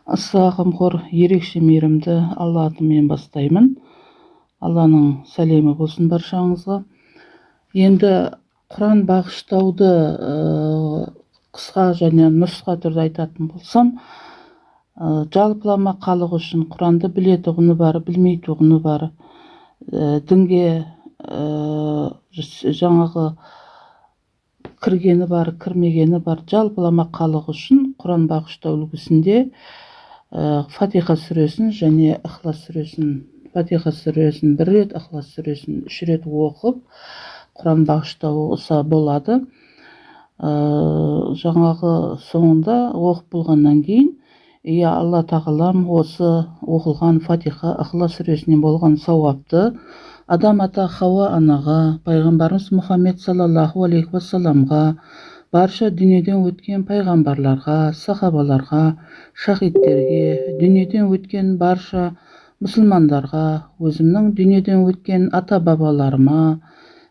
Аса қамқор, ерекше мейірімді Алла атымен бастаймын. Алланың сәлемі болсын баршаңызға. Енді Құран бағыштауды қысқа және нұсқа түрде айтатын болсам, жалпылама халық үшін Құранды білетұғыны бар, білмейтұғыны бар, дінге жаңағы кіргені бар, кірмегені бар, жалпылама халық үшін Құран бағыштау үлгісінде Фатиха сүресін және Ихлас сүресін, Фатиха сүресін 1 рет, Ихлас сүресін 3 рет оқып, Құран бағыштауса болады. Жаңағы соңында оқып болғаннан кейін, Алла тағалам осы оқылған Фатиха, Ихлас сүресінен болған сауапты Адам ата Хауа анаға, пайғамбарымыз Мұхаммед саллаллаху алейхи уассаламға, барша дүниеден өткен пайғамбарларға, сахабаларға, шахидтерге, дүниеден өткен барша мұсылмандарға, өзімнің дүниеден өткен ата-бабаларыма,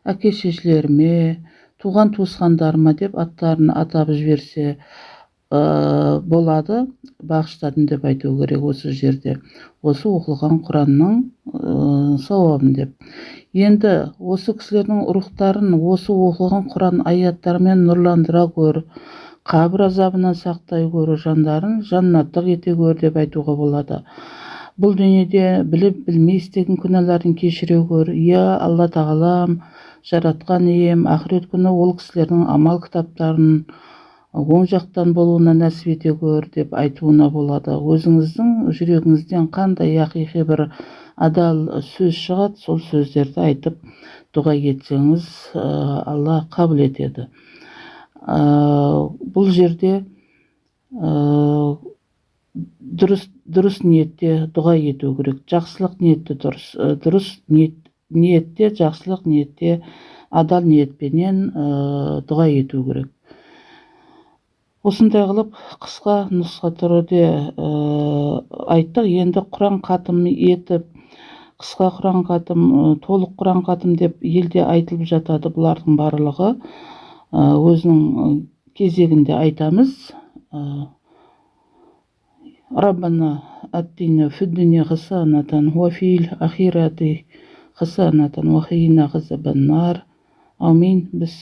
әке-шешелеріме, туған-туысқандарыма деп аттарын атап жіберсе болады. Бағыштадым деп айту керек осы жерде. Осы оқылған Құранның сауабын деп. Енді осы кісілердің рухтарын осы оқылған Құран аяттарымен нұрландыра көр, қабір азабынан сақтай көр, жандарын жаннаттық ете көр деп айтуға болады. Бұл дүниеде біліп білмей істеген күнәларын кешіре көр. Алла тағалам, жаратқан ием, ақырет күні ол кісілердің амал кітаптарын оң жақтан болуына нәсіп ете көр деп айтуына болады. Өзіңіздің жүрегіңізден қандай ақиқи бір адал сөз шығады, сол сөздерді айтып дұға етсеңіз, Алла қабыл етеді. Бұл жерде дұрыс ниетте дұға ету керек. Жақсылық ниетте дұрыс ниетте, жақсылық ниетте, адал ниетпенен дұға ету керек. Осындай қылып қысқа нұсқа түрде айттық. Енді Құран хатым етіп, қысқа Құран хатым, толық Құран хатым деп елде айтылып жатады. Бұлардың барлығы өзінің кезегінде айтамыз. Раббана аттина фиддуния хасанатан ва фил ахирати хасанатан ва қина ғазабан нар. Амин.